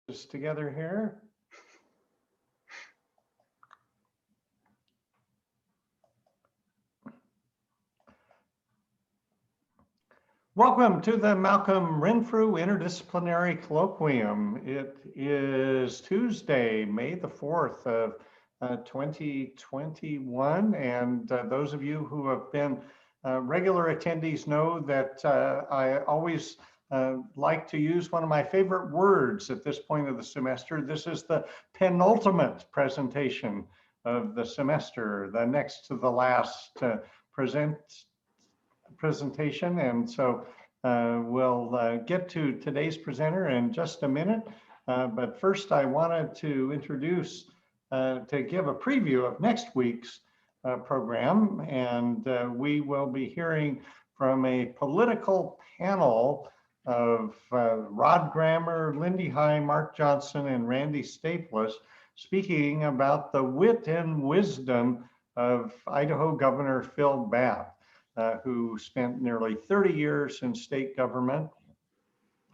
This together here. Welcome to the Malcolm Renfrew Interdisciplinary Colloquium. It is Tuesday, May the 4th of 2021. And those of you who have been regular attendees know that I always like to use one of my favorite words at this point of the semester. This is the penultimate presentation of the semester, the next to the last presentation. And so we'll get to today's presenter in just a minute. But first, I wanted to introduce, to give a preview of next week's program. And we will be hearing from a political panel of Rod Grammer, Lindy High, Mark Johnson, and Randy Staples, speaking about the wit and wisdom of Idaho Governor Phil Bath, who spent nearly 30 years in state government.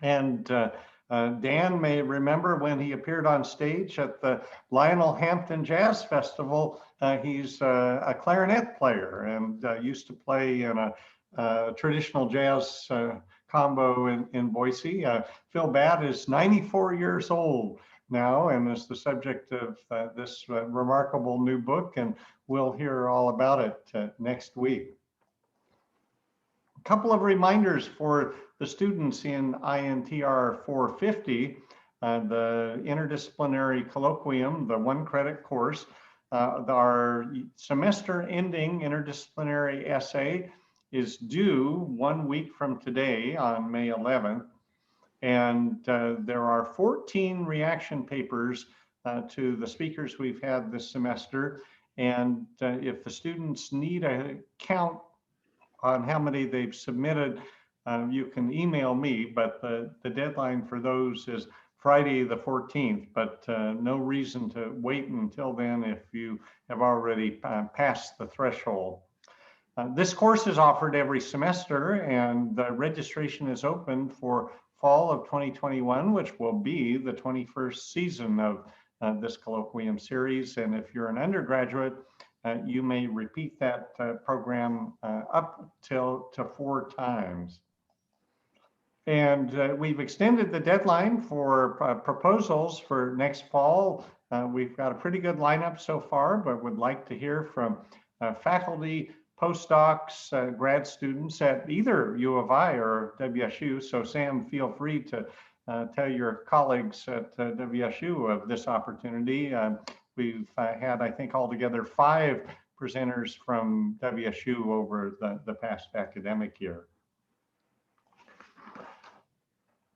And Dan may remember when he appeared on stage at the Lionel Hampton Jazz Festival. He's a clarinet player and used to play in a traditional jazz combo in Boise. Phil Batt is 94 years old now and is the subject of this remarkable new book, and we'll hear all about it next week. A couple of reminders for the students in INTR 450, the Interdisciplinary Colloquium, the 1-credit course. Our semester ending interdisciplinary essay is due 1 week from today on May 11th. And there are 14 reaction papers to the speakers we've had this semester. And if the students need a count on how many they've submitted, you can email me, but the deadline for those is Friday the 14th, but no reason to wait until then if you have already passed the threshold. This course is offered every semester, and the registration is open for fall of 2021, which will be the 21st season of this colloquium series. And if you're an undergraduate, you may repeat that program up to 4 times. And we've extended the deadline for proposals for next fall. We've got a pretty good lineup so far, but would like to hear from faculty, postdocs, grad students at either U of I or WSU. So Sam, feel free to tell your colleagues at WSU of this opportunity. We've had, I think, altogether 5 presenters from WSU over the past academic year.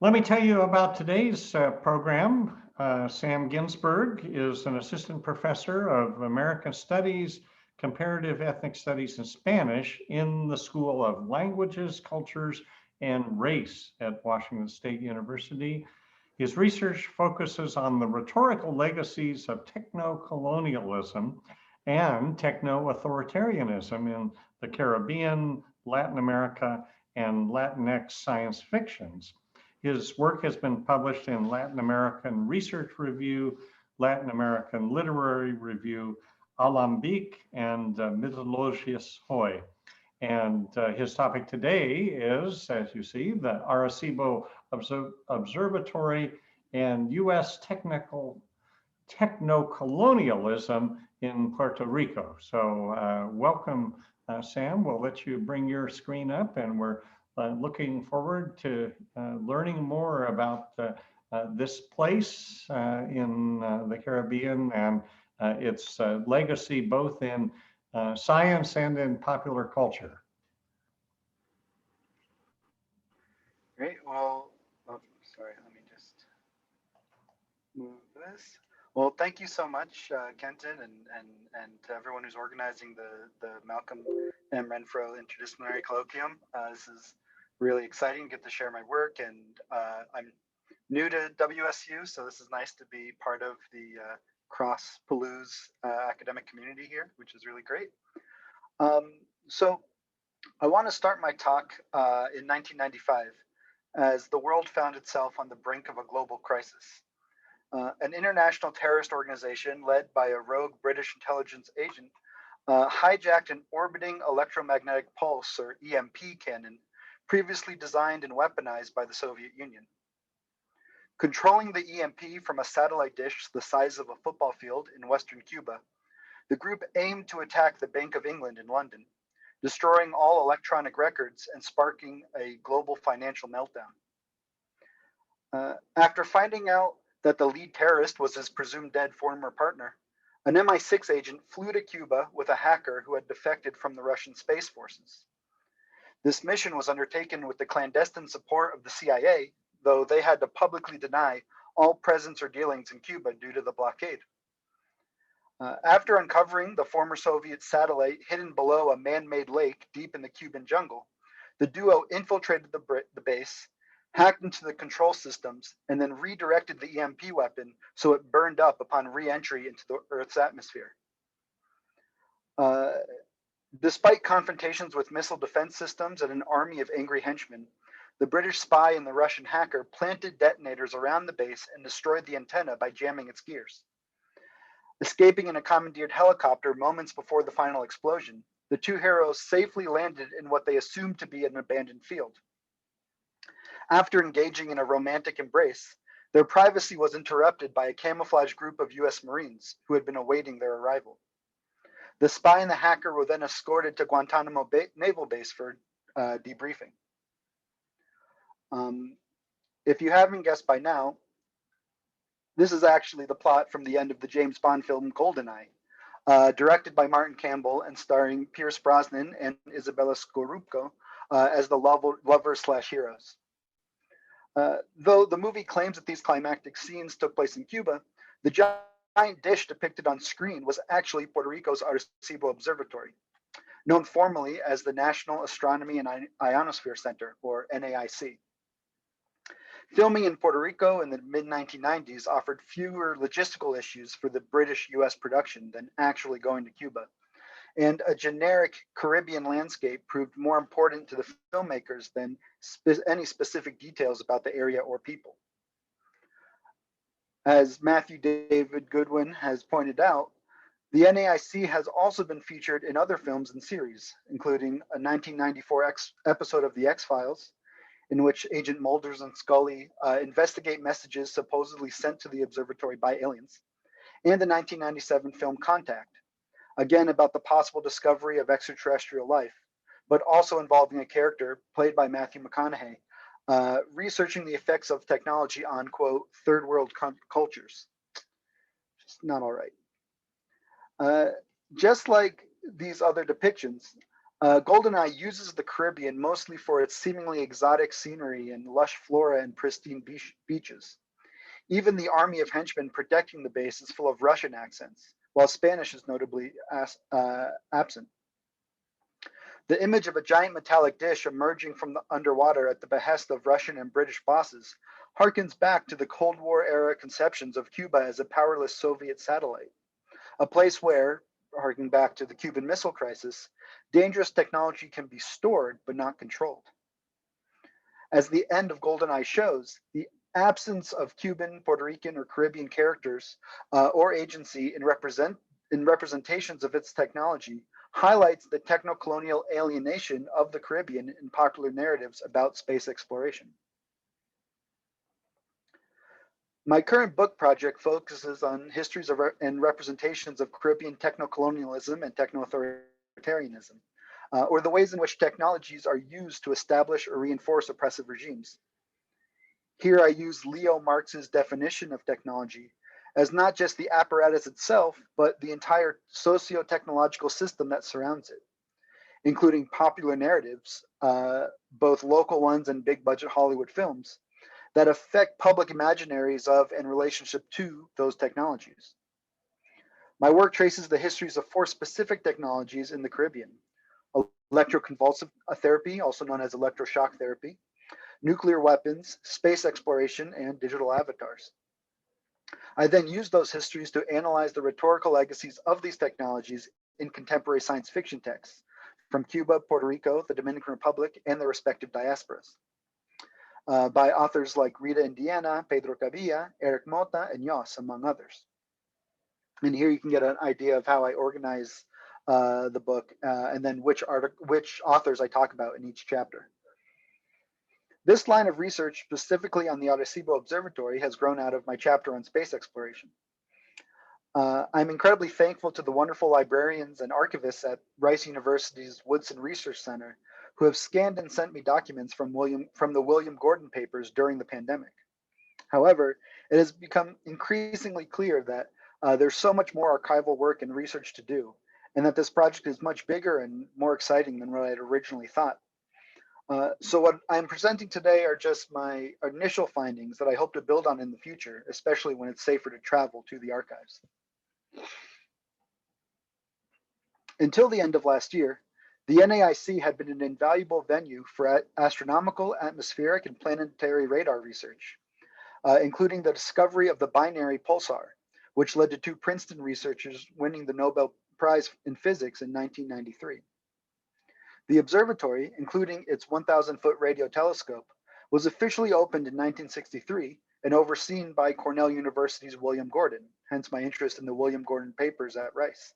Let me tell you about today's program. Sam Ginsburg is an assistant professor of American Studies, Comparative Ethnic Studies, and Spanish in the School of Languages, Cultures, and Race at Washington State University. His research focuses on the rhetorical legacies of techno-colonialism and techno-authoritarianism in the Caribbean, Latin America, and Latinx science fictions. His work has been published in Latin American Research Review, Latin American Literary Review, Alembic, and Mythologias Hoy. And his topic today is, as you see, the Arecibo Observatory and U.S. Techno-Colonialism in Puerto Rico. So welcome, Sam. We'll let you bring your screen up, and we're looking forward to learning more about this place in the Caribbean and its legacy both in science and in popular culture. Great. Well, oh, sorry, let me just move this. Well, thank you so much, Kenton, and to everyone who's organizing the Malcolm M. Renfrew Interdisciplinary Colloquium. This is really exciting to get to share my work, and I'm new to WSU, so this is nice to be part of the cross-Palouse academic community here, which is really great. So I want to start my talk in 1995 as the world found itself on the brink of a global crisis. an international terrorist organization led by a rogue British intelligence agent hijacked an orbiting electromagnetic pulse, or EMP, cannon previously designed and weaponized by the Soviet Union. Controlling the EMP from a satellite dish the size of a football field in western Cuba, the group aimed to attack the Bank of England in London, destroying all electronic records and sparking a global financial meltdown. After finding out that the lead terrorist was his presumed dead former partner, an MI6 agent flew to Cuba with a hacker who had defected from the Russian Space Forces. This mission was undertaken with the clandestine support of the CIA, though they had to publicly deny all presence or dealings in Cuba due to the blockade. After uncovering the former Soviet satellite hidden below a man-made lake deep in the Cuban jungle, the duo infiltrated the base, hacked into the control systems, and then redirected the EMP weapon so it burned up upon re-entry into the Earth's atmosphere. Despite confrontations with missile defense systems and an army of angry henchmen, the British spy and the Russian hacker planted detonators around the base and destroyed the antenna by jamming its gears. Escaping in a commandeered helicopter moments before the final explosion, the two heroes safely landed in what they assumed to be an abandoned field. After engaging in a romantic embrace, their privacy was interrupted by a camouflaged group of US Marines who had been awaiting their arrival. The spy and the hacker were then escorted to Guantanamo Naval Base for debriefing. If you haven't guessed by now, this is actually the plot from the end of the James Bond film GoldenEye, directed by Martin Campbell and starring Pierce Brosnan and Isabella Scorupco as the lovers/heroes. Though the movie claims that these climactic scenes took place in Cuba, the giant dish depicted on screen was actually Puerto Rico's Arecibo Observatory, known formally as the National Astronomy and Ionosphere Center, or NAIC. Filming in Puerto Rico in the mid-1990s offered fewer logistical issues for the British-US production than actually going to Cuba, and a generic Caribbean landscape proved more important to the filmmakers than any specific details about the area or people. As Matthew David Goodwin has pointed out, the NAIC has also been featured in other films and series, including a 1994 episode of The X-Files, in which Agent Mulders and Scully investigate messages supposedly sent to the observatory by aliens, and the 1997 film Contact, again about the possible discovery of extraterrestrial life, but also involving a character played by Matthew McConaughey, researching the effects of technology on, quote, third world cultures. Just not all right. Just like these other depictions, GoldenEye uses the Caribbean mostly for its seemingly exotic scenery and lush flora and pristine beaches. Even the army of henchmen protecting the base is full of Russian accents, while Spanish is notably absent. The image of a giant metallic dish emerging from the underwater at the behest of Russian and British bosses harkens back to the Cold War era conceptions of Cuba as a powerless Soviet satellite, a place where, harking back to the Cuban Missile Crisis, dangerous technology can be stored but not controlled. As the end of GoldenEye shows, the absence of Cuban, Puerto Rican, or Caribbean characters or agency in representations of its technology highlights the techno-colonial alienation of the Caribbean in popular narratives about space exploration. My current book project focuses on histories and representations of Caribbean techno-colonialism and techno-authoritarianism, or the ways in which technologies are used to establish or reinforce oppressive regimes. Here I use Leo Marx's definition of technology as not just the apparatus itself, but the entire socio-technological system that surrounds it, including popular narratives, both local ones and big budget Hollywood films, that affect public imaginaries of and relationship to those technologies. My work traces the histories of 4 specific technologies in the Caribbean: electroconvulsive therapy, also known as electroshock therapy, nuclear weapons, space exploration, and digital avatars. I then use those histories to analyze the rhetorical legacies of these technologies in contemporary science fiction texts from Cuba, Puerto Rico, the Dominican Republic, and their respective diasporas. by authors like Rita Indiana, Pedro Cavilla, Eric Mota, and Yoss, among others. And here you can get an idea of how I organize the book and then which authors I talk about in each chapter. This line of research, specifically on the Arecibo Observatory, has grown out of my chapter on space exploration. I'm incredibly thankful to the wonderful librarians and archivists at Rice University's Woodson Research Center who have scanned and sent me documents from the William Gordon papers during the pandemic. However, it has become increasingly clear that there's so much more archival work and research to do, and that this project is much bigger and more exciting than what I had originally thought. So what I'm presenting today are just my initial findings that I hope to build on in the future, especially when it's safer to travel to the archives. Until the end of last year, the NAIC had been an invaluable venue for astronomical, atmospheric, and planetary radar research, including the discovery of the binary pulsar, which led to two Princeton researchers winning the Nobel Prize in Physics in 1993. The observatory, including its 1,000-foot radio telescope, was officially opened in 1963 and overseen by Cornell University's William Gordon, hence my interest in the William Gordon papers at Rice.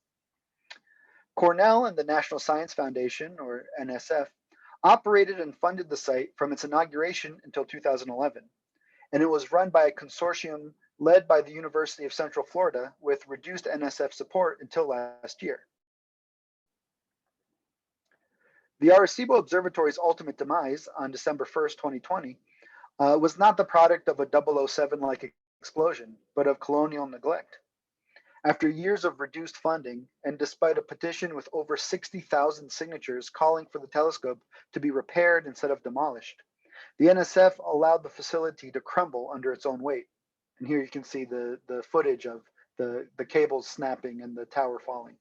Cornell and the National Science Foundation, or NSF, operated and funded the site from its inauguration until 2011, and it was run by a consortium led by the University of Central Florida with reduced NSF support until last year. The Arecibo Observatory's ultimate demise on December 1st, 2020, was not the product of a 007-like explosion, but of colonial neglect. After years of reduced funding, and despite a petition with over 60,000 signatures calling for the telescope to be repaired instead of demolished, the NSF allowed the facility to crumble under its own weight. And here you can see the footage of the cables snapping and the tower falling.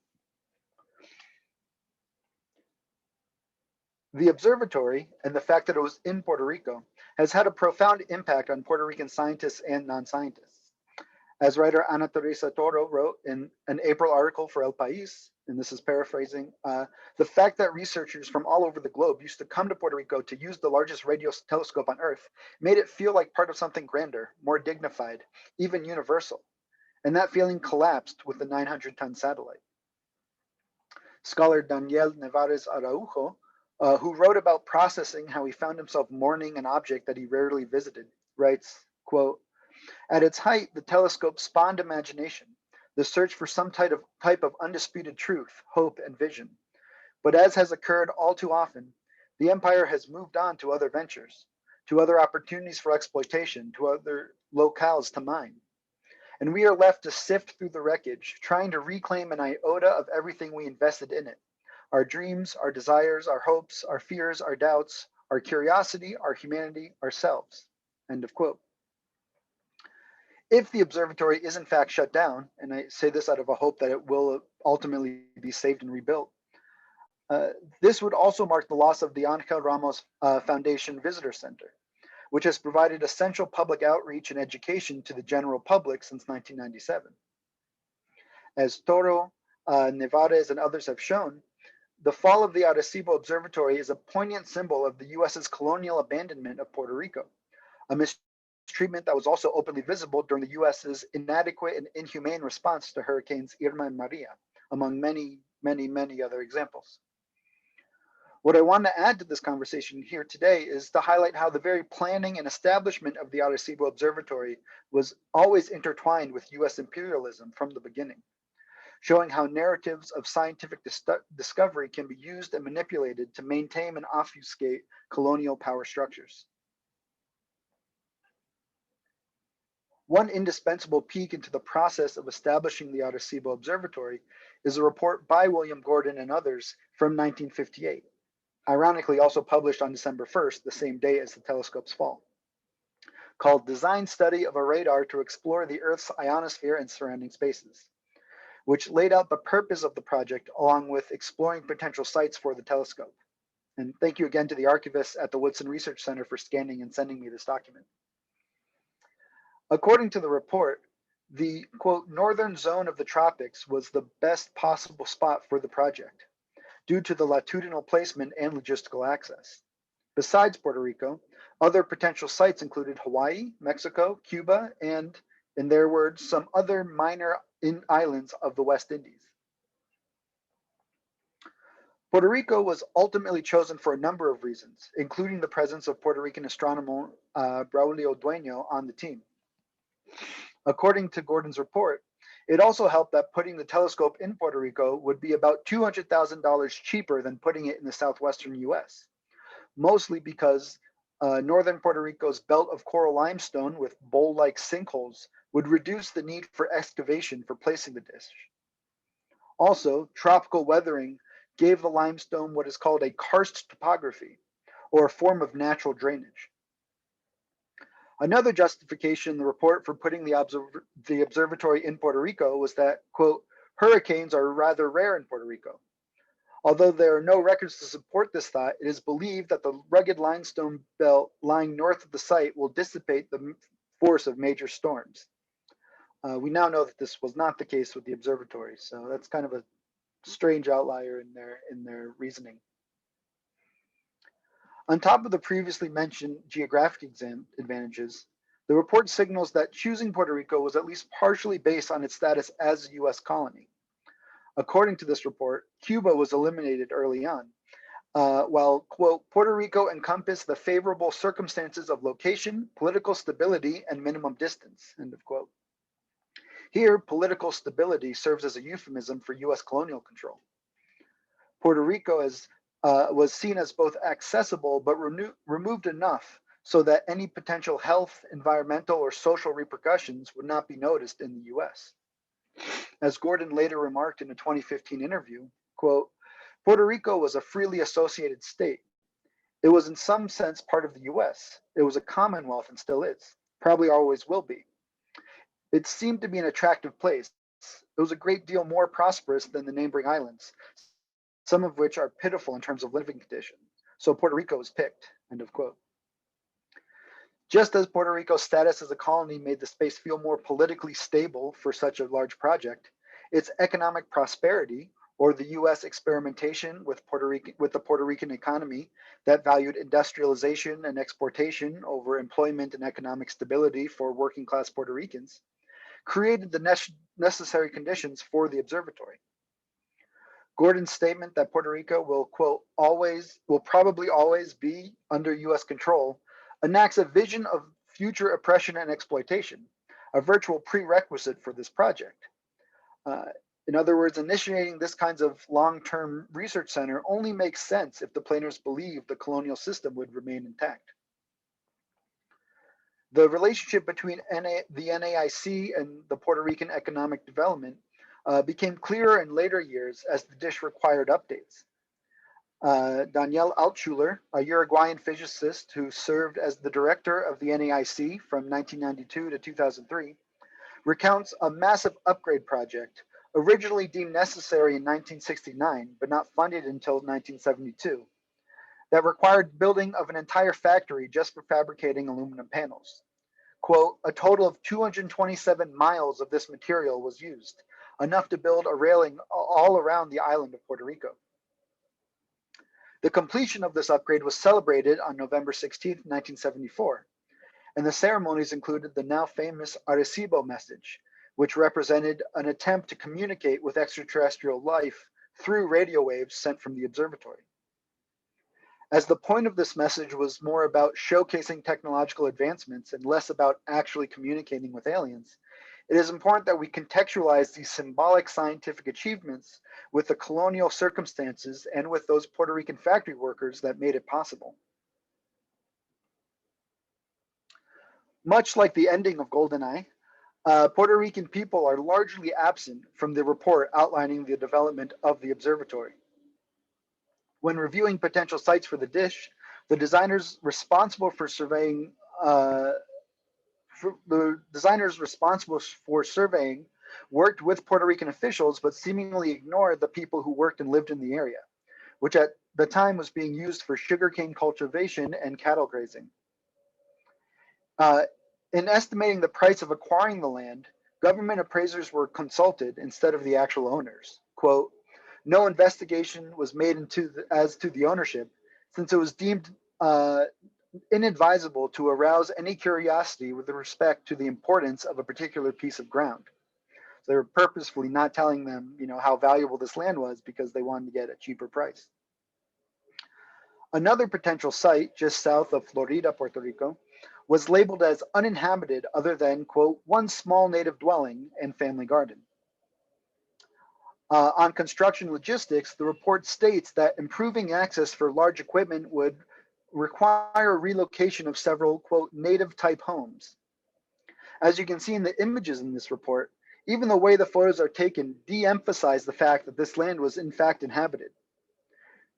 The observatory, and the fact that it was in Puerto Rico, has had a profound impact on Puerto Rican scientists and non-scientists. As writer Ana Teresa Toro wrote in an April article for El País, and this is paraphrasing, the fact that researchers from all over the globe used to come to Puerto Rico to use the largest radio telescope on Earth made it feel like part of something grander, more dignified, even universal. And that feeling collapsed with the 900-ton satellite. Scholar Daniel Nevares Araujo, who wrote about processing how he found himself mourning an object that he rarely visited, writes, quote, "At its height, the telescope spawned imagination, the search for some type of undisputed truth, hope, and vision. But as has occurred all too often, the empire has moved on to other ventures, to other opportunities for exploitation, to other locales to mine. And we are left to sift through the wreckage, trying to reclaim an iota of everything we invested in it. Our dreams, our desires, our hopes, our fears, our doubts, our curiosity, our humanity, ourselves." End of quote. If the observatory is in fact shut down, and I say this out of a hope that it will ultimately be saved and rebuilt, this would also mark the loss of the Angel Ramos Foundation Visitor Center, which has provided essential public outreach and education to the general public since 1997. As Toro, Nevares, and others have shown, the fall of the Arecibo Observatory is a poignant symbol of the US's colonial abandonment of Puerto Rico, a mistreatment that was also openly visible during the US's inadequate and inhumane response to Hurricanes Irma and Maria, among many, many, many other examples. What I want to add to this conversation here today is to highlight how the very planning and establishment of the Arecibo Observatory was always intertwined with US imperialism from the beginning, showing how narratives of scientific discovery can be used and manipulated to maintain and obfuscate colonial power structures. One indispensable peek into the process of establishing the Arecibo Observatory is a report by William Gordon and others from 1958, ironically also published on December 1st, the same day as the telescope's fall, called Design Study of a Radar to Explore the Earth's Ionosphere and Surrounding Spaces, which laid out the purpose of the project along with exploring potential sites for the telescope. And thank you again to the archivists at the Woodson Research Center for scanning and sending me this document. According to the report, the, quote, northern zone of the tropics was the best possible spot for the project due to the latitudinal placement and logistical access. Besides Puerto Rico, Other potential sites included Hawaii, Mexico, Cuba, and, in their words, some other minor islands of the West Indies. Puerto Rico was ultimately chosen for a number of reasons, including the presence of Puerto Rican astronomer Braulio Dueño on the team. According to Gordon's report, it also helped that putting the telescope in Puerto Rico would be about $200,000 cheaper than putting it in the southwestern US, mostly because northern Puerto Rico's belt of coral limestone with bowl-like sinkholes would reduce the need for excavation for placing the dish. Also, tropical weathering gave the limestone what is called a karst topography, or a form of natural drainage. Another justification in the report for putting the observatory in Puerto Rico was that, quote, hurricanes are rather rare in Puerto Rico. Although there are no records to support this thought, it is believed that the rugged limestone belt lying north of the site will dissipate the force of major storms. We now know that this was not the case with the observatory, so that's kind of a strange outlier in their reasoning. On top of the previously mentioned geographic advantages, the report signals that choosing Puerto Rico was at least partially based on its status as a US colony. According to this report, Cuba was eliminated early on, while, quote, Puerto Rico encompassed the favorable circumstances of location, political stability, and minimum distance, end of quote. Here, political stability serves as a euphemism for US colonial control. Puerto Rico was seen as both accessible but removed enough so that any potential health, environmental, or social repercussions would not be noticed in the US. As Gordon later remarked in a 2015 interview, quote, Puerto Rico was a freely associated state. It was in some sense part of the US. It was a commonwealth and still is, probably always will be. It seemed to be an attractive place. It was a great deal more prosperous than the neighboring islands, some of which are pitiful in terms of living conditions. So Puerto Rico was picked, end of quote. Just as Puerto Rico's status as a colony made the space feel more politically stable for such a large project, its economic prosperity, or the US experimentation with the Puerto Rican economy that valued industrialization and exportation over employment and economic stability for working class Puerto Ricans, created the necessary conditions for the observatory. Gordon's statement that Puerto Rico will, quote, will probably always be under US control enacts a vision of future oppression and exploitation, a virtual prerequisite for this project. In other words, initiating this kinds of long-term research center only makes sense if the planners believe the colonial system would remain intact. The relationship between the NAIC and the Puerto Rican economic development became clearer in later years as the dish required updates. Daniel Altschuler, a Uruguayan physicist who served as the director of the NAIC from 1992 to 2003, recounts a massive upgrade project originally deemed necessary in 1969, but not funded until 1972, that required building of an entire factory just for fabricating aluminum panels. Quote, a total of 227 miles of this material was used, enough to build a railing all around the island of Puerto Rico. The completion of this upgrade was celebrated on November 16, 1974, and the ceremonies included the now famous Arecibo message, which represented an attempt to communicate with extraterrestrial life through radio waves sent from the observatory. As the point of this message was more about showcasing technological advancements and less about actually communicating with aliens, it is important that we contextualize these symbolic scientific achievements with the colonial circumstances and with those Puerto Rican factory workers that made it possible. Much like the ending of GoldenEye, Puerto Rican people are largely absent from the report outlining the development of the observatory. When reviewing potential sites for the dish, the designers responsible for surveying worked with Puerto Rican officials, but seemingly ignored the people who worked and lived in the area, which at the time was being used for sugarcane cultivation and cattle grazing. In estimating the price of acquiring the land, government appraisers were consulted instead of the actual owners. Quote, no investigation was made as to the ownership, since it was deemed inadvisable to arouse any curiosity with respect to the importance of a particular piece of ground. So they were purposefully not telling them, how valuable this land was because they wanted to get a cheaper price. Another potential site just south of Florida, Puerto Rico, was labeled as uninhabited other than, quote, one small native dwelling and family garden. On construction logistics, the report states that improving access for large equipment would require relocation of several, quote, native type homes. As you can see in the images in this report, even the way the photos are taken de-emphasize the fact that this land was in fact inhabited.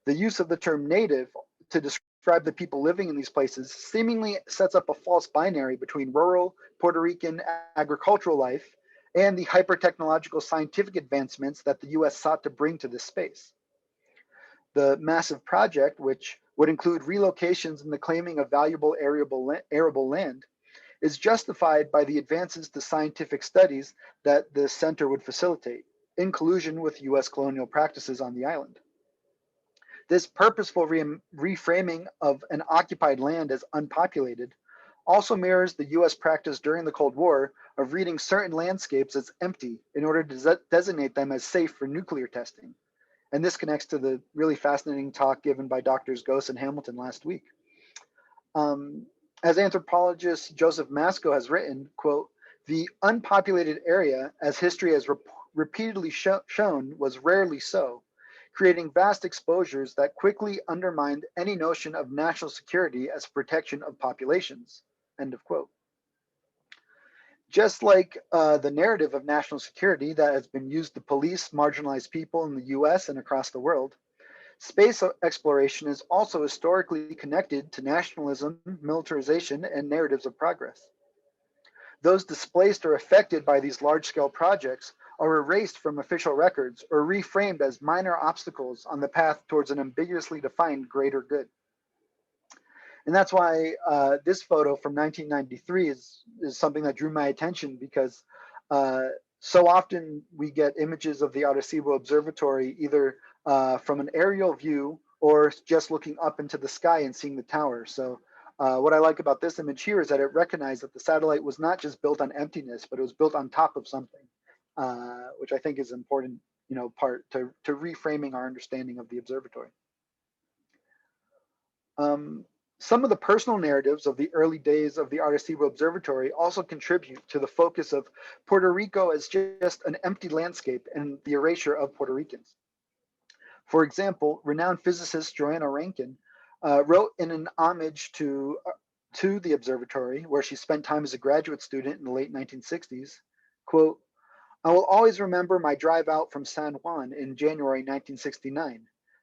The use of the term native to describe the people living in these places seemingly sets up a false binary between rural Puerto Rican agricultural life and the hyper-technological scientific advancements that the US sought to bring to this space. The massive project, which would include relocations and the claiming of valuable arable land, is justified by the advances to scientific studies that the center would facilitate, in collusion with US colonial practices on the island. This purposeful reframing of an occupied land as unpopulated also mirrors the US practice during the Cold War of reading certain landscapes as empty in order to designate them as safe for nuclear testing. And this connects to the really fascinating talk given by Drs. Gose and Hamilton last week. As anthropologist Joseph Masco has written, quote, the unpopulated area, as history has repeatedly shown, was rarely so, creating vast exposures that quickly undermined any notion of national security as protection of populations, end of quote. Just like the narrative of national security that has been used to police marginalized people in the US and across the world, space exploration is also historically connected to nationalism, militarization, and narratives of progress. Those displaced or affected by these large-scale projects are erased from official records or reframed as minor obstacles on the path towards an ambiguously defined greater good. And that's why this photo from 1993 is something that drew my attention, because so often we get images of the Arecibo Observatory either from an aerial view or just looking up into the sky and seeing the tower. So what I like about this image here is that it recognized that the satellite was not just built on emptiness, but it was built on top of something, which I think is important, part to reframing our understanding of the observatory. Some of the personal narratives of the early days of the Arecibo Observatory also contribute to the focus of Puerto Rico as just an empty landscape and the erasure of Puerto Ricans. For example, renowned physicist Joanna Rankin wrote in an homage to the observatory, where she spent time as a graduate student in the late 1960s, quote, I will always remember my drive out from San Juan in January 1969,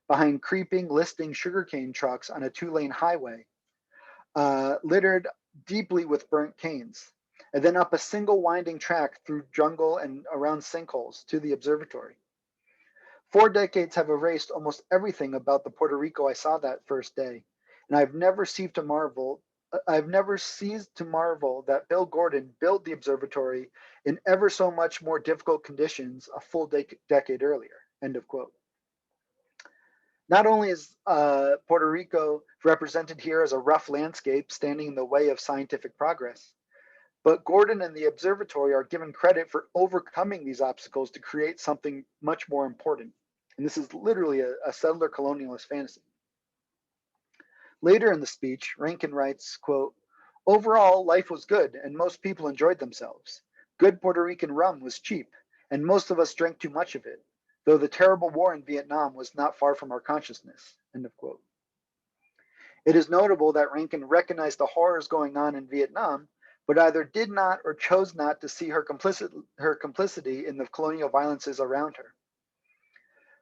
behind creeping, listing sugarcane trucks on a 2-lane highway, littered deeply with burnt canes, and then up a single winding track through jungle and around sinkholes to the observatory. 4 decades have erased almost everything about the Puerto Rico I saw that first day, and I've never ceased to marvel that Bill Gordon built the observatory in ever so much more difficult conditions a full decade earlier, end of quote. Not only is Puerto Rico represented here as a rough landscape standing in the way of scientific progress, but Gordon and the observatory are given credit for overcoming these obstacles to create something much more important. And this is literally a settler colonialist fantasy. Later in the speech, Rankin writes, quote, overall, life was good and most people enjoyed themselves. Good Puerto Rican rum was cheap, and most of us drank too much of it, though the terrible war in Vietnam was not far from our consciousness, end of quote. It is notable that Rankin recognized the horrors going on in Vietnam, but either did not or chose not to see her complicity in the colonial violences around her.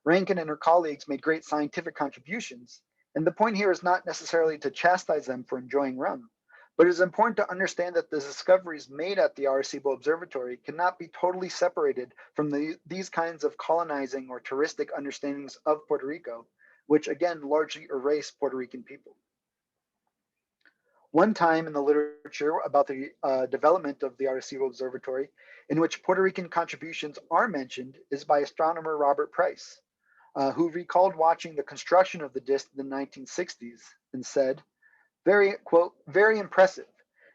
Rankin and her colleagues made great scientific contributions, and the point here is not necessarily to chastise them for enjoying rum, but it is important to understand that the discoveries made at the Arecibo Observatory cannot be totally separated from these kinds of colonizing or touristic understandings of Puerto Rico, which again largely erase Puerto Rican people. One time in the literature about the development of the Arecibo Observatory in which Puerto Rican contributions are mentioned is by astronomer Robert Price, who recalled watching the construction of the disk in the 1960s and said, Very, quote, very impressive.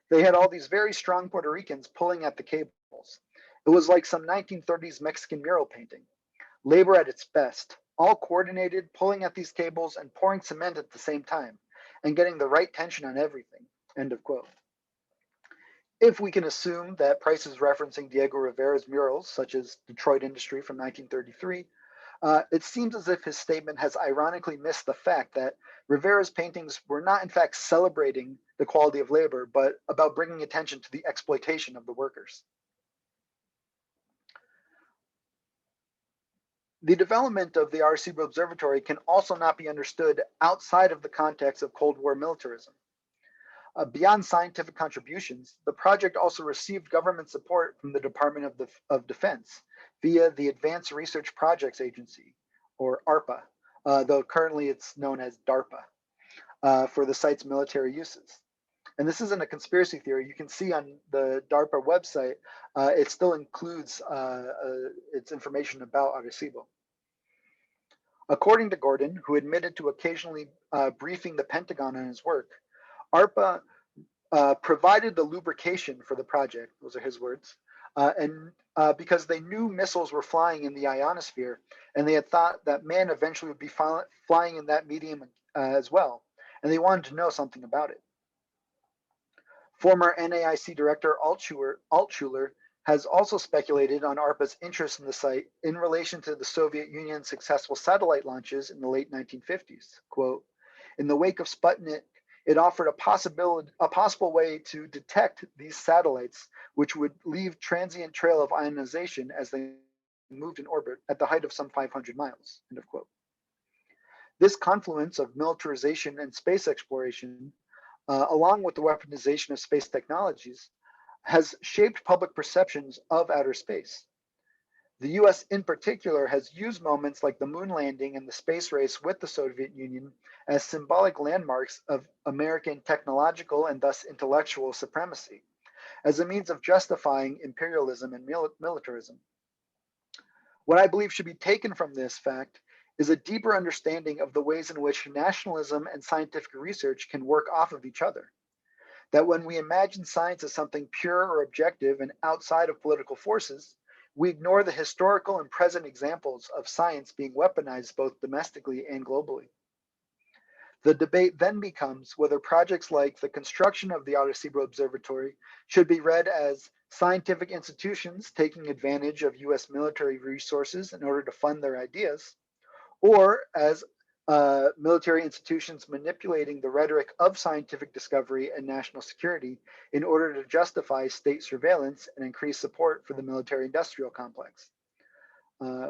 They had all these very strong Puerto Ricans pulling at the cables. It was like some 1930s Mexican mural painting. Labor at its best, all coordinated, pulling at these cables and pouring cement at the same time, and getting the right tension on everything. End of quote. If we can assume that Price is referencing Diego Rivera's murals, such as Detroit Industry from 1933, it seems as if his statement has ironically missed the fact that Rivera's paintings were not in fact celebrating the quality of labor, but about bringing attention to the exploitation of the workers. The development of the Arecibo Observatory can also not be understood outside of the context of Cold War militarism. Beyond scientific contributions, the project also received government support from the Department of Defense via the Advanced Research Projects Agency, or ARPA, though currently it's known as DARPA, for the site's military uses. And this isn't a conspiracy theory. You can see on the DARPA website, it still includes its information about Arecibo. According to Gordon, who admitted to occasionally briefing the Pentagon on his work, ARPA provided the lubrication for the project, those are his words, and because they knew missiles were flying in the ionosphere, and they had thought that man eventually would be flying in that medium as well, and they wanted to know something about it. Former NAIC Director Altshuler has also speculated on ARPA's interest in the site in relation to the Soviet Union's successful satellite launches in the late 1950s. Quote, in the wake of Sputnik, it offered a possible way to detect these satellites, which would leave transient trail of ionization as they moved in orbit at the height of some 500 miles, end of quote. This confluence of militarization and space exploration, along with the weaponization of space technologies, has shaped public perceptions of outer space. The US in particular has used moments like the moon landing and the space race with the Soviet Union as symbolic landmarks of American technological and thus intellectual supremacy, as a means of justifying imperialism and militarism. What I believe should be taken from this fact is a deeper understanding of the ways in which nationalism and scientific research can work off of each other. That when we imagine science as something pure or objective and outside of political forces, we ignore the historical and present examples of science being weaponized both domestically and globally. The debate then becomes whether projects like the construction of the Arecibo Observatory should be read as scientific institutions taking advantage of US military resources in order to fund their ideas, or as military institutions manipulating the rhetoric of scientific discovery and national security in order to justify state surveillance and increase support for the military-industrial complex.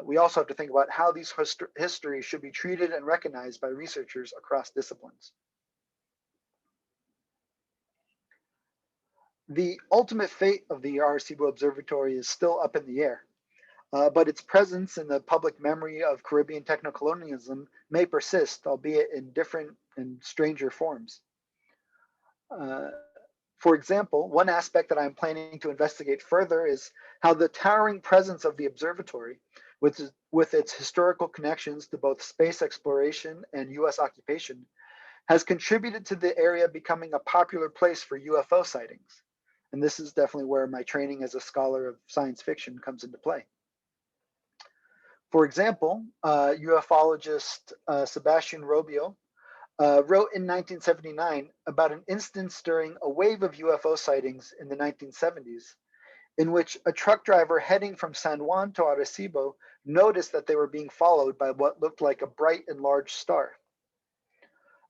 We also have to think about how these histories should be treated and recognized by researchers across disciplines. The ultimate fate of the Arecibo Observatory is still up in the air. But its presence in the public memory of Caribbean techno-colonialism may persist, albeit in different and stranger forms. For example, one aspect that I'm planning to investigate further is how the towering presence of the observatory, with its historical connections to both space exploration and US occupation, has contributed to the area becoming a popular place for UFO sightings. And this is definitely where my training as a scholar of science fiction comes into play. For example, ufologist Sebastian Robio wrote in 1979 about an instance during a wave of UFO sightings in the 1970s, in which a truck driver heading from San Juan to Arecibo noticed that they were being followed by what looked like a bright and large star.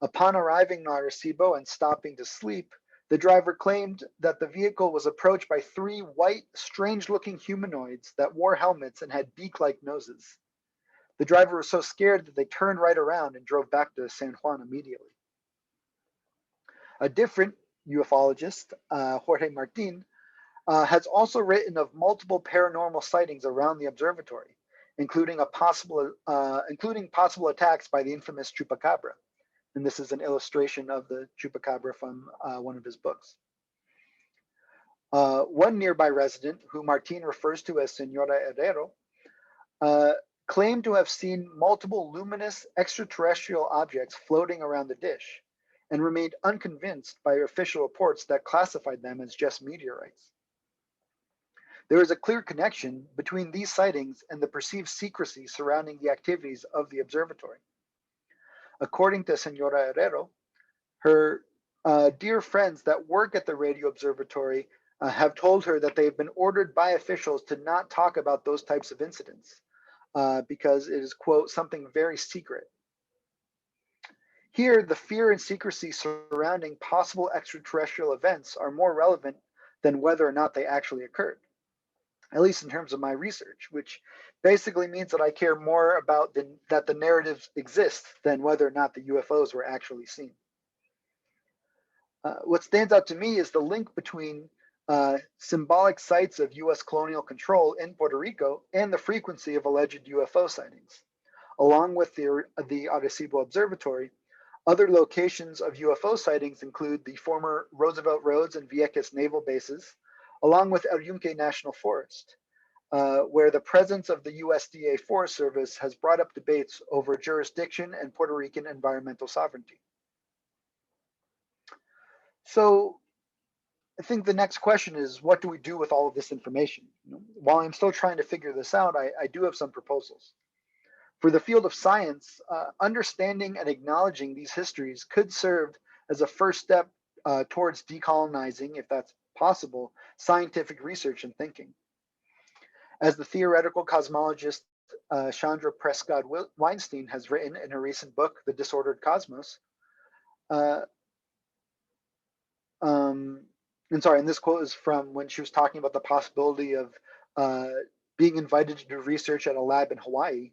Upon arriving in Arecibo and stopping to sleep, the driver claimed that the vehicle was approached by 3 white, strange-looking humanoids that wore helmets and had beak-like noses. The driver was so scared that they turned right around and drove back to San Juan immediately. A different ufologist, Jorge Martin, has also written of multiple paranormal sightings around the observatory, including possible attacks by the infamous Chupacabra. And this is an illustration of the Chupacabra from one of his books. One nearby resident, who Martin refers to as Senora Herrero, claimed to have seen multiple luminous extraterrestrial objects floating around the dish, and remained unconvinced by official reports that classified them as just meteorites. There is a clear connection between these sightings and the perceived secrecy surrounding the activities of the observatory. According to Senora Herrero, her dear friends that work at the radio observatory have told her that they've been ordered by officials to not talk about those types of incidents because it is, quote, something very secret. Here, the fear and secrecy surrounding possible extraterrestrial events are more relevant than whether or not they actually occurred, at least in terms of my research, which basically means that I care more about that the narratives exist than whether or not the UFOs were actually seen. What stands out to me is the link between symbolic sites of US colonial control in Puerto Rico and the frequency of alleged UFO sightings. Along with the Arecibo Observatory, other locations of UFO sightings include the former Roosevelt Roads and Vieques naval bases, along with El Yunque National Forest, where the presence of the USDA Forest Service has brought up debates over jurisdiction and Puerto Rican environmental sovereignty. So I think the next question is, what do we do with all of this information? While I'm still trying to figure this out, I do have some proposals. For the field of science, understanding and acknowledging these histories could serve as a first step towards decolonizing, if that's possible, scientific research and thinking. As the theoretical cosmologist Chandra Prescott Weinstein has written in her recent book, The Disordered Cosmos, and this quote is from when she was talking about the possibility of being invited to do research at a lab in Hawaii.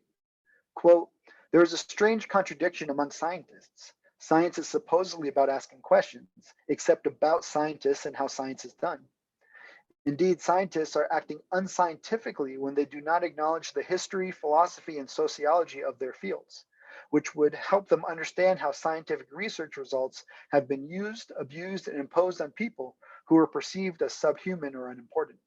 Quote, there is a strange contradiction among scientists. Science is supposedly about asking questions, except about scientists and how science is done. Indeed, scientists are acting unscientifically when they do not acknowledge the history, philosophy, and sociology of their fields, which would help them understand how scientific research results have been used, abused, and imposed on people who are perceived as subhuman or unimportant.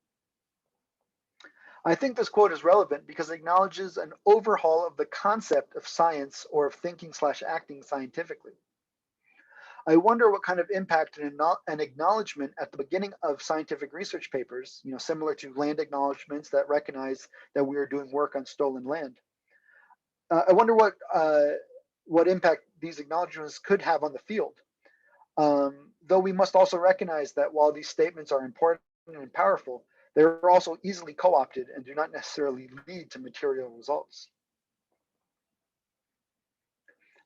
I think this quote is relevant because it acknowledges an overhaul of the concept of science or of thinking/acting scientifically. I wonder what kind of impact an acknowledgement at the beginning of scientific research papers, similar to land acknowledgements that recognize that we are doing work on stolen land. I wonder what impact these acknowledgements could have on the field. Though we must also recognize that while these statements are important and powerful, they're also easily co-opted and do not necessarily lead to material results.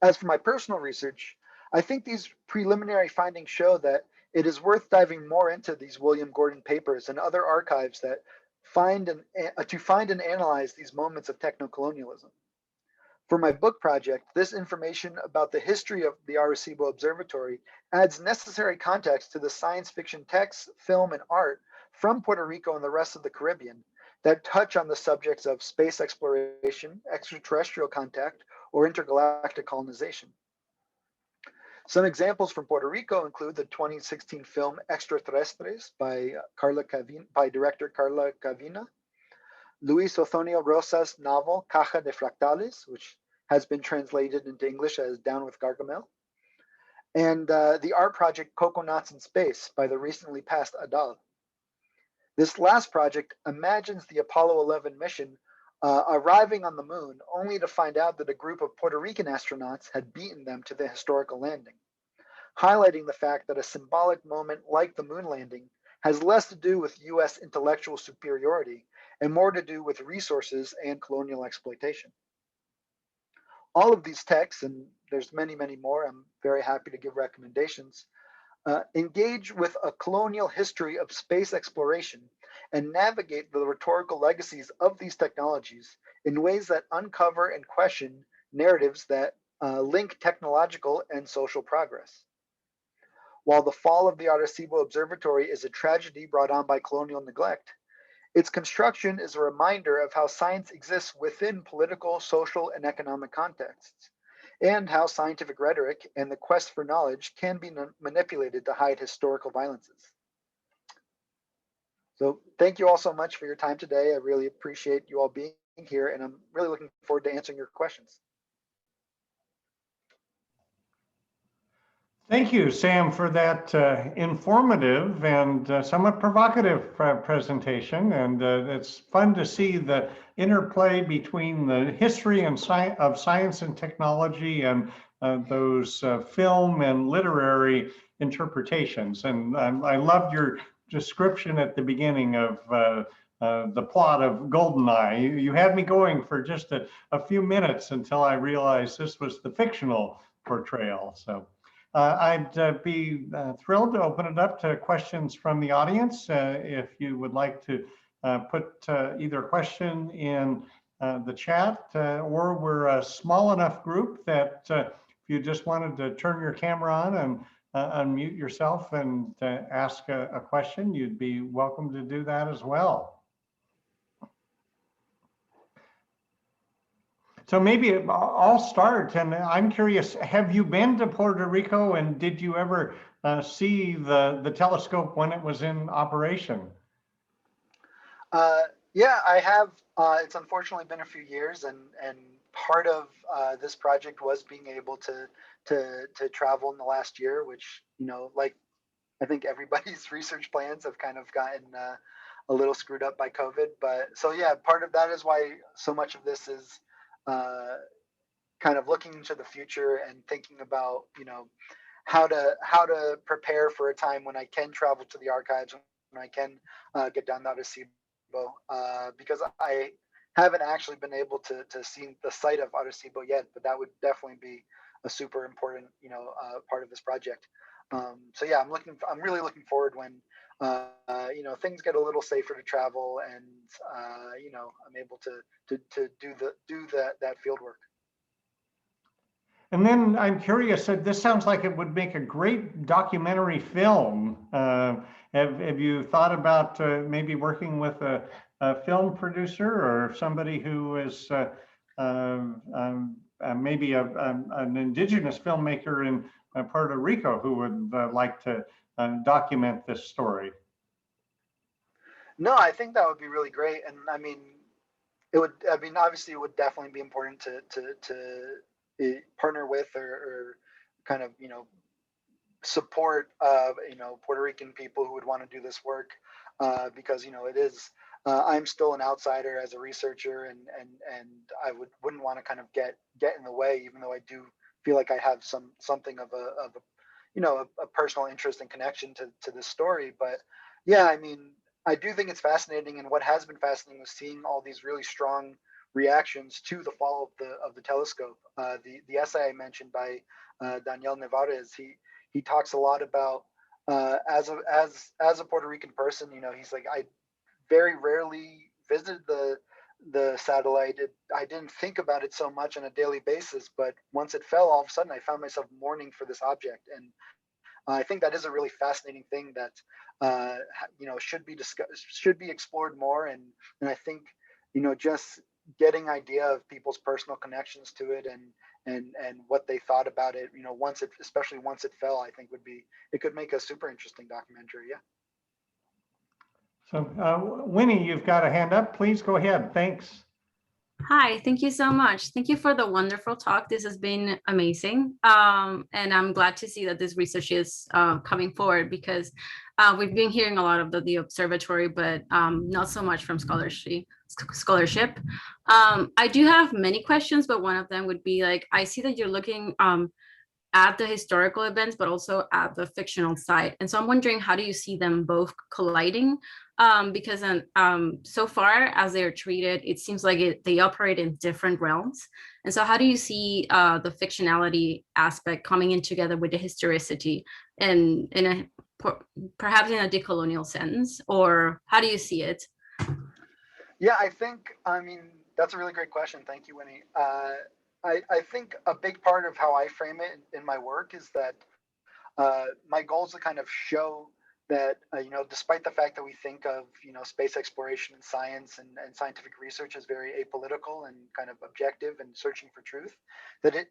As for my personal research, I think these preliminary findings show that it is worth diving more into these William Gordon papers and other archives that find and analyze these moments of techno-colonialism. For my book project, this information about the history of the Arecibo Observatory adds necessary context to the science fiction texts, film, and art from Puerto Rico and the rest of the Caribbean that touch on the subjects of space exploration, extraterrestrial contact, or intergalactic colonization. Some examples from Puerto Rico include the 2016 film Extraterrestres by director Carla Cavina, Luis Othonio Rosa's novel Caja de Fractales, which has been translated into English as Down with Gargamel, and the art project Coconuts in Space by the recently passed Adal. This last project imagines the Apollo 11 mission arriving on the moon only to find out that a group of Puerto Rican astronauts had beaten them to the historical landing, highlighting the fact that a symbolic moment like the moon landing has less to do with US intellectual superiority and more to do with resources and colonial exploitation. All of these texts, and there's many, many more, I'm very happy to give recommendations, engage with a colonial history of space exploration and navigate the rhetorical legacies of these technologies in ways that uncover and question narratives that link technological and social progress. While the fall of the Arecibo Observatory is a tragedy brought on by colonial neglect, its construction is a reminder of how science exists within political, social, and economic contexts, and how scientific rhetoric and the quest for knowledge can be manipulated to hide historical violences. So thank you all so much for your time today. I really appreciate you all being here, and I'm really looking forward to answering your questions. Thank you, Sam, for that informative and somewhat provocative presentation. And it's fun to see the interplay between the history and of science and technology and those film and literary interpretations. And I loved your description at the beginning of the plot of Goldeneye. You had me going for just a few minutes until I realized this was the fictional portrayal. So. I'd be thrilled to open it up to questions from the audience. If you would like to put either a question in the chat, or we're a small enough group that if you just wanted to turn your camera on and unmute yourself and ask a question, you'd be welcome to do that as well. So maybe I'll start, and I'm curious, have you been to Puerto Rico, and did you ever see the telescope when it was in operation? Yeah, I have. It's unfortunately been a few years, and part of this project was being able to travel in the last year, which, you know, like I think everybody's research plans have kind of gotten a little screwed up by COVID. But so yeah, part of that is why so much of this is kind of looking into the future and thinking about, you know, how to prepare for a time when I can travel to the archives, when I can get down to Arecibo, because I haven't actually been able to see the site of Arecibo yet, but that would definitely be a super important, you know, part of this project. So yeah, I'm really looking forward when you know, things get a little safer to travel, and you know, I'm able to do that field work. And then I'm curious, this sounds like it would make a great documentary film. Have you thought about maybe working with a film producer or somebody who is maybe an indigenous filmmaker in Puerto Rico who would like to document this story? No, I think that would be really great, and I mean, it would. I mean, obviously, it would definitely be important to partner with or kind of, you know, support you know, Puerto Rican people who would want to do this work, because, you know, it is. I'm still an outsider as a researcher, and I wouldn't want to kind of get in the way, even though I do feel like I have something of a you know, a personal interest and connection to this story. But yeah, I mean, I do think it's fascinating, and what has been fascinating was seeing all these really strong reactions to the fall of the telescope. The essay I mentioned by Daniel Nevares, he talks a lot about as a Puerto Rican person, you know, he's like, I very rarely visited the satellite. I didn't think about it so much on a daily basis, but once it fell, all of a sudden I found myself mourning for this object. And I think that is a really fascinating thing that you know, should be discussed, should be explored more. And I think, you know, just getting idea of people's personal connections to it, and what they thought about it, you know, especially once it fell, I think it could make a super interesting documentary. Yeah. So Winnie, you've got a hand up. Please go ahead. Thanks. Hi, thank you so much. Thank you for the wonderful talk. This has been amazing. And I'm glad to see that this research is coming forward, because we've been hearing a lot of the observatory, but not so much from scholarship. I do have many questions, but one of them would be like, I see that you're looking at the historical events, but also at the fictional side. And so I'm wondering, how do you see them both colliding? Because so far as they're treated, it seems like they operate in different realms. And so how do you see the fictionality aspect coming in together with the historicity, and perhaps in a decolonial sense, or how do you see it? Yeah, I mean, that's a really great question. Thank you, Winnie. I think a big part of how I frame it in my work is that my goal is to kind of show that, you know, despite the fact that we think of, you know, space exploration and science and scientific research as very apolitical and kind of objective and searching for truth, that it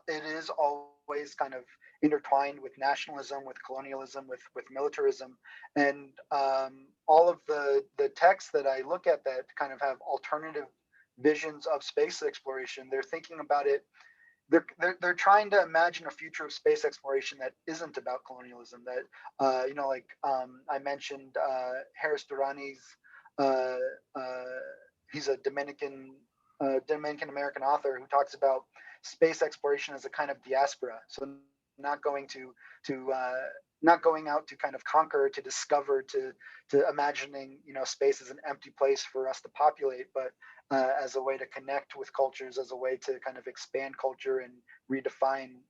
is always kind of intertwined with nationalism, with colonialism, with militarism, and all of the texts that I look at that kind of have alternative visions of space exploration, they're thinking about it they're trying to imagine a future of space exploration that isn't about colonialism. That like I mentioned Harris Durrani's. Uh, he's a Dominican American author who talks about space exploration as a kind of diaspora. So not going to not going out to kind of conquer, to discover, to imagining space as an empty place for us to populate, but as a way to connect with cultures, as a way to kind of expand culture and redefine.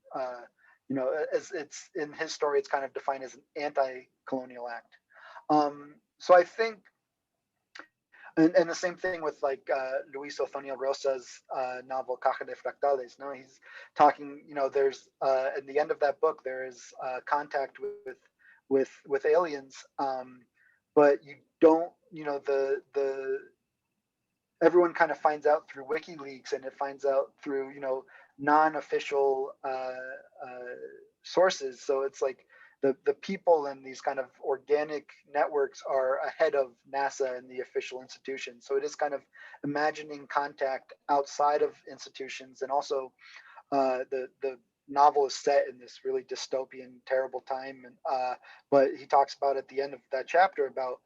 As it's in his story, it's kind of defined as an anti-colonial act. So I think, and the same thing with like Luis Othoniel Rosa's novel Caja de Fractales. No, he's talking. There's at the end of that book there is contact with aliens, but you don't. The everyone kind of finds out through WikiLeaks, and it finds out through non-official sources. So it's like the people in these kind of organic networks are ahead of NASA and the official institutions. So it is kind of imagining contact outside of institutions, and also the novel is set in this really dystopian, terrible time. And but he talks about at the end of that chapter about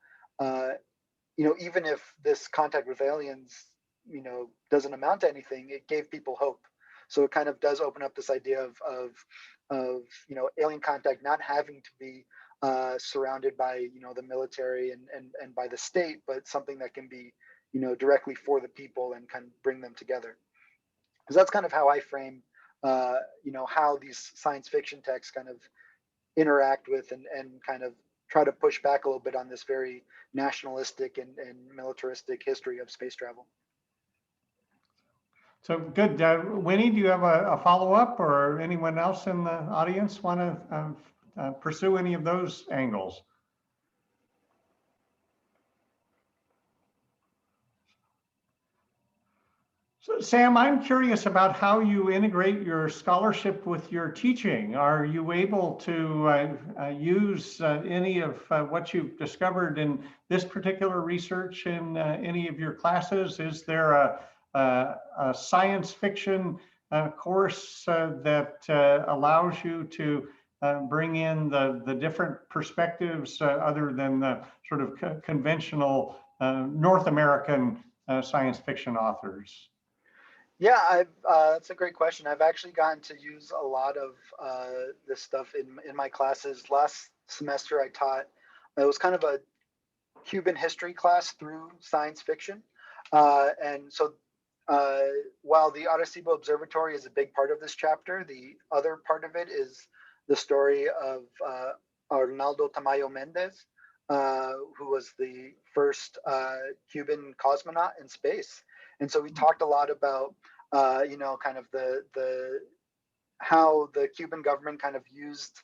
even if this contact with aliens doesn't amount to anything, it gave people hope. So it kind of does open up this idea of alien contact not having to be surrounded by the military and by the state, but something that can be directly for the people and kind of bring them together. Because that's kind of how I frame how these science fiction texts kind of interact with and kind of try to push back a little bit on this very nationalistic and militaristic history of space travel. So good. Winnie, do you have a follow-up, or anyone else in the audience want to pursue any of those angles? So Sam, I'm curious about how you integrate your scholarship with your teaching. Are you able to use any of what you've discovered in this particular research in any of your classes? Is there a science fiction course that allows you to bring in the different perspectives other than the sort of conventional North American science fiction authors? Yeah, that's a great question. I've actually gotten to use a lot of this stuff in my classes. Last semester I taught, it was kind of a Cuban history class through science fiction. And so while the Arecibo Observatory is a big part of this chapter, the other part of it is the story of Arnaldo Tamayo Mendez, who was the first Cuban cosmonaut in space. And so we talked a lot about, kind of the how the Cuban government kind of used,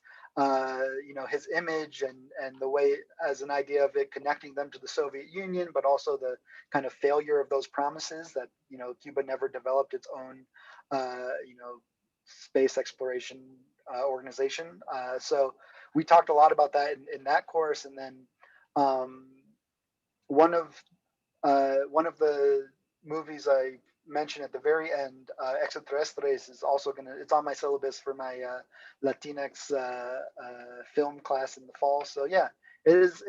his image and the way as an idea of it connecting them to the Soviet Union, but also the kind of failure of those promises that, Cuba never developed its own, space exploration organization. So we talked a lot about that in that course. And then one of the movies I mentioned at the very end, Extraterrestres, is also it's on my syllabus for my Latinx film class in the fall. So yeah, it's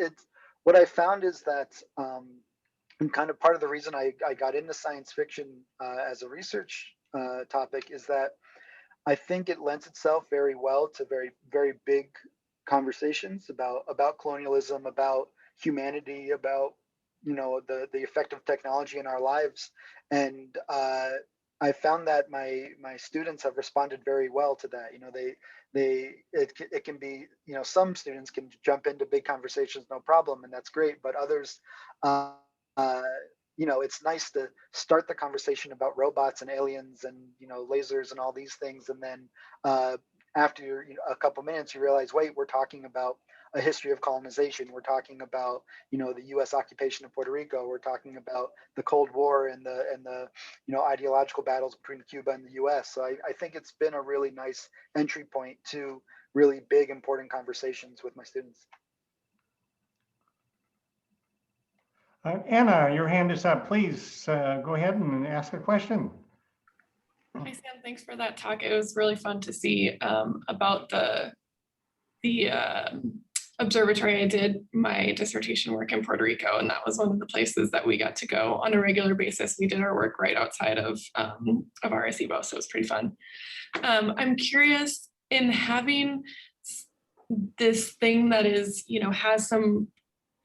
what I found is that, and kind of part of the reason I got into science fiction as a research topic is that I think it lends itself very well to very, very big conversations about colonialism, about humanity, about the effect of technology in our lives. And I found that my students have responded very well to that. It can be, some students can jump into big conversations no problem, and that's great, but others it's nice to start the conversation about robots and aliens and lasers and all these things, and then after a couple minutes you realize, wait, we're talking about a history of colonization. We're talking about the U.S. occupation of Puerto Rico. We're talking about the Cold War and the ideological battles between Cuba and the U.S. So I think it's been a really nice entry point to really big, important conversations with my students. Anna, your hand is up. Please go ahead and ask a question. Hi, Sam. Thanks for that talk. It was really fun to see about the observatory. I did my dissertation work in Puerto Rico, and that was one of the places that we got to go on a regular basis. We did our work right outside of Arecibo, so it was pretty fun. I'm curious, in having this thing that is, has some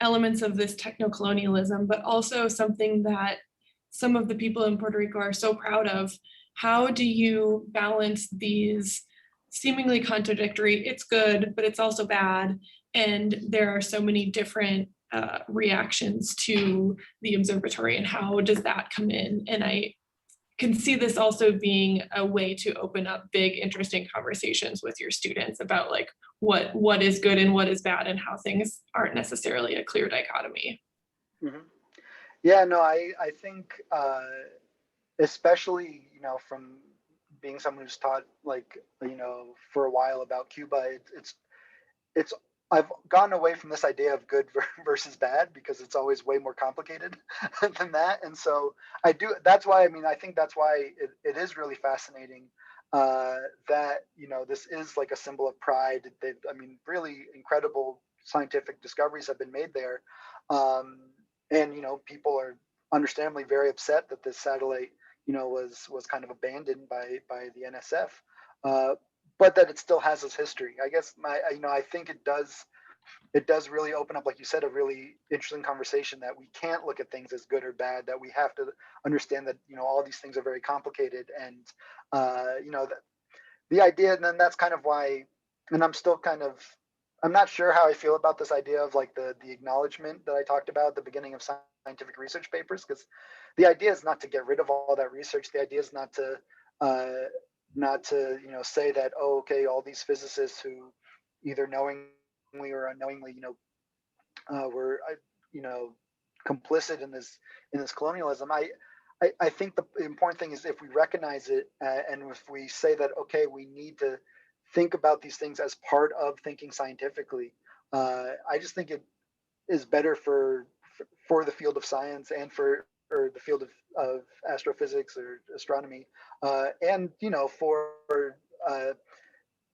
elements of this techno-colonialism, but also something that some of the people in Puerto Rico are so proud of, how do you balance these seemingly contradictory, it's good, but it's also bad, and there are so many different reactions to the observatory, and how does that come in? And I can see this also being a way to open up big, interesting conversations with your students about like what is good and what is bad, and how things aren't necessarily a clear dichotomy. Mm-hmm. Yeah, no, I think especially, from being someone who's taught like, for a while about Cuba, it's I've gone away from this idea of good versus bad, because it's always way more complicated than that. And so that's why, I think that's why it is really fascinating that, this is like a symbol of pride. Really incredible scientific discoveries have been made there. And, people are understandably very upset that this satellite, was kind of abandoned by the NSF. But that it still has its history. I guess I think it does really open up, like you said, a really interesting conversation, that we can't look at things as good or bad, that we have to understand that, all these things are very complicated. And, the idea, and then that's kind of why, and I'm not sure how I feel about this idea of like the acknowledgement that I talked about at the beginning of scientific research papers, because the idea is not to get rid of all that research. The idea is not to say that, oh, okay, all these physicists who either knowingly or unknowingly were complicit in this colonialism. I think the important thing is, if we recognize it and if we say that, okay, we need to think about these things as part of thinking scientifically, I just think it is better for the field of science, and for the field of astrophysics or astronomy, and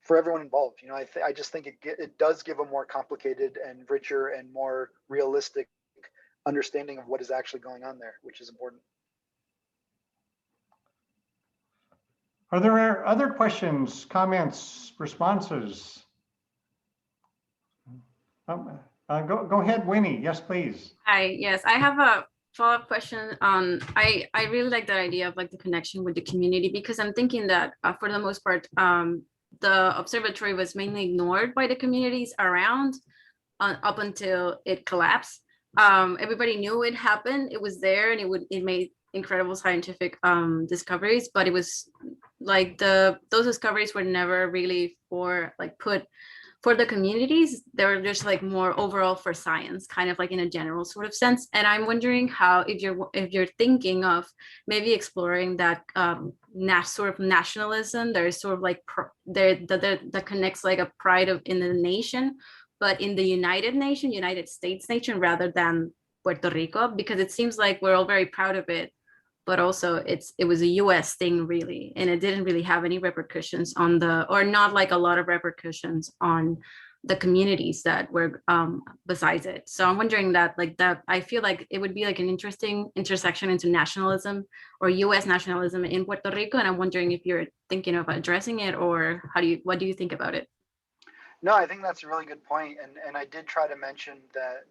for everyone involved. I just think it does give a more complicated and richer and more realistic understanding of what is actually going on there, which is important. Are there other questions, comments, responses? Go ahead, Winnie. Yes, please. Hi, yes, I have a follow-up question. I really like that idea of like the connection with the community, because I'm thinking that for the most part, the observatory was mainly ignored by the communities around up until it collapsed. Everybody knew it happened. It was there, and it made incredible scientific discoveries, but it was like those discoveries were never really put for the communities. They were just like more overall for science, kind of like in a general sort of sense. And I'm wondering how, if you're thinking of maybe exploring that sort of nationalism, there's sort of like that connects like a pride in the nation, but in the United States nation, rather than Puerto Rico, because it seems like we're all very proud of it, but also it was a US thing really, and it didn't really have any repercussions or not like a lot of repercussions on the communities that were besides it. So I'm wondering that I feel like it would be like an interesting intersection into nationalism or US nationalism in Puerto Rico, and I'm wondering if you're thinking of addressing it, or what do you think about it? No, I think that's a really good point. And I did try to mention that,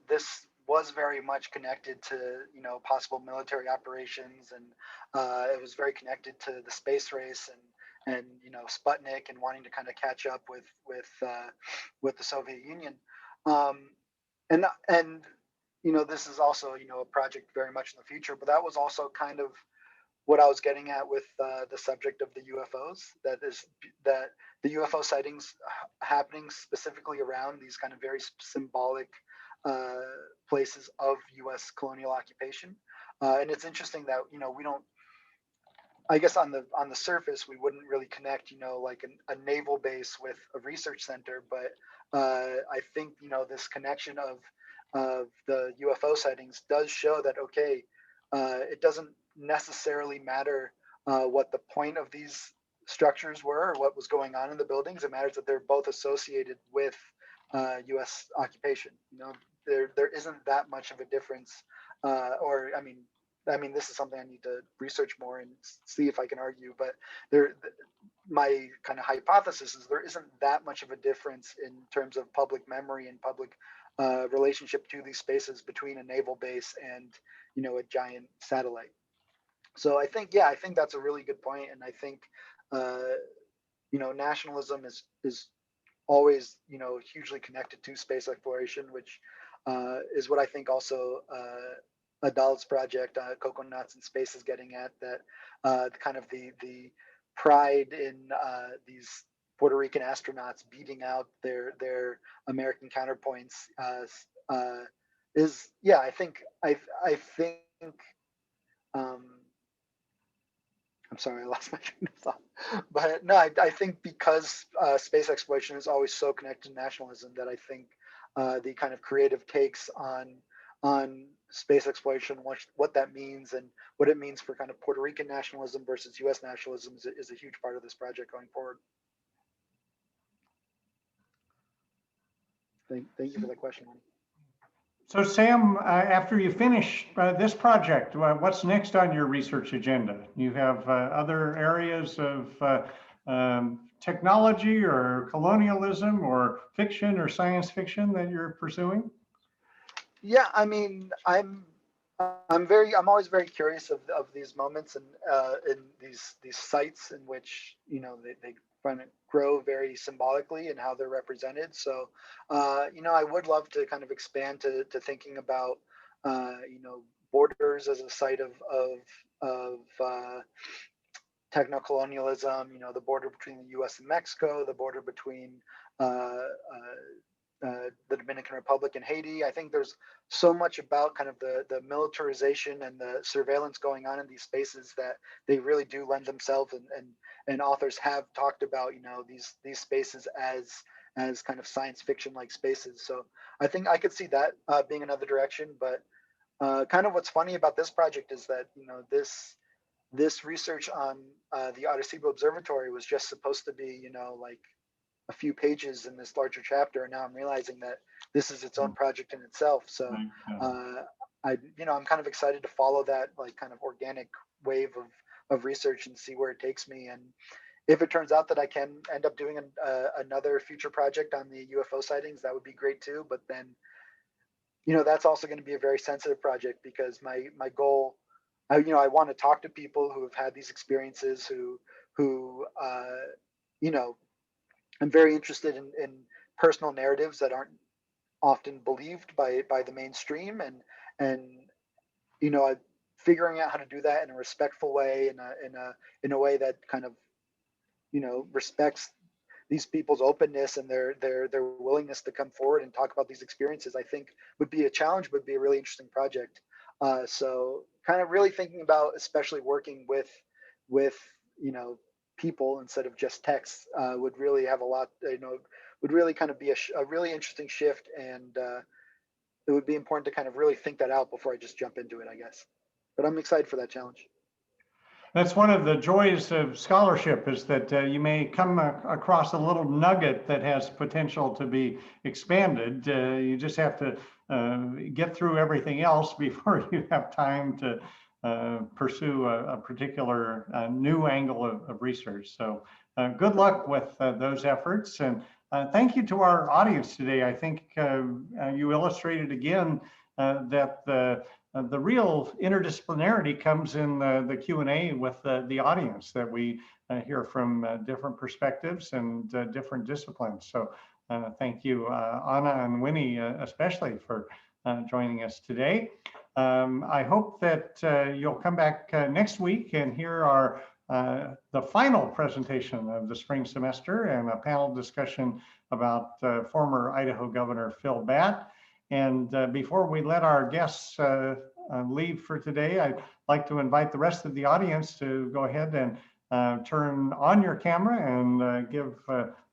this was very much connected to, possible military operations, and it was very connected to the space race and Sputnik, and wanting to kind of catch up with the Soviet Union. And this is also, a project very much in the future, but that was also kind of what I was getting at with the subject of the UFOs, that the UFO sightings happening specifically around these kind of very symbolic places of U.S. colonial occupation. And it's interesting that, we don't, I guess on the surface, we wouldn't really connect, like a naval base with a research center. But I think, this connection of the UFO sightings does show that, okay, it doesn't necessarily matter what the point of these structures were or what was going on in the buildings. It matters that they're both associated with U.S. occupation. You know, there isn't that much of a difference, or I mean, this is something I need to research more and see if I can argue. But my kind of hypothesis is there isn't that much of a difference in terms of public memory and public relationship to these spaces between a naval base and, you know, a giant satellite. So I think that's a really good point, and I think, you know, nationalism is always, you know, hugely connected to space exploration, which is what I think also Adal's project, Coconuts in Space, is getting at, that kind of the pride in these Puerto Rican astronauts beating out their American counterpoints is, yeah, I think I'm sorry, I lost my train of thought. But no, I think because space exploration is always so connected to nationalism, that I think the kind of creative takes on space exploration, what that means, and what it means for kind of Puerto Rican nationalism versus U.S. nationalism is a huge part of this project going forward. Thank you for the question. So Sam, after you finish this project, what's next on your research agenda? You have other areas of technology or colonialism or fiction or science fiction that you're pursuing? Yeah, I mean, I'm always very curious of these moments and in these sites in which, you know, they kind of grow very symbolically and how they're represented. So, you know, I would love to kind of expand to thinking about, you know, borders as a site of techno-colonialism. You know, the border between the U.S. and Mexico, the border between the Dominican Republic and Haiti. I think there's so much about kind of the militarization and the surveillance going on in these spaces that they really do lend themselves, and authors have talked about, you know, these spaces as kind of science fiction like spaces. So I think I could see that being another direction. But kind of what's funny about this project is that, you know, this research on the Arecibo Observatory was just supposed to be, you know, like a few pages in this larger chapter, and now I'm realizing that this is its own project in itself. So I'm kind of excited to follow that like kind of organic wave of research and see where it takes me. And if it turns out that I can end up doing another future project on the UFO sightings, that would be great too. But then, you know, that's also going to be a very sensitive project, because my goal, I want to talk to people who have had these experiences, who you know, I'm very interested in personal narratives that aren't often believed by the mainstream, and you know, figuring out how to do that in a respectful way, in a way that kind of, you know, respects these people's openness and their willingness to come forward and talk about these experiences, I think would be a challenge, would be a really interesting project. So kind of really thinking about, especially working with you know, people instead of just text, would really have a lot, you know, would really kind of be a really interesting shift, and it would be important to kind of really think that out before I just jump into it, I guess. But I'm excited for that challenge. That's one of the joys of scholarship, is that you may come across a little nugget that has potential to be expanded. You just have to get through everything else before you have time to pursue a particular new angle of research. So good luck with those efforts, and thank you to our audience today. I think you illustrated again that the real interdisciplinarity comes in the Q&A with the audience, that we hear from different perspectives and different disciplines. So thank you, Anna and Winnie, especially for joining us today. I hope that you'll come back next week and hear our the final presentation of the spring semester and a panel discussion about former Idaho Governor Phil Batt. And before we let our guests leave for today, I'd like to invite the rest of the audience to go ahead and turn on your camera and give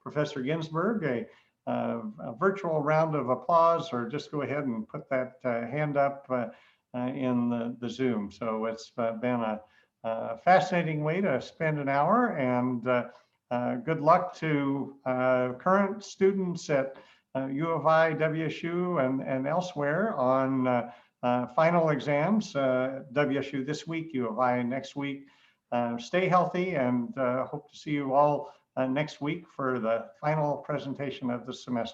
Professor Ginsburg a virtual round of applause, or just go ahead and put that hand up in the Zoom. So it's been fascinating way to spend an hour, and good luck to current students at U of I, WSU, and elsewhere on final exams. WSU this week, U of I next week. Stay healthy, and hope to see you all next week for the final presentation of the semester.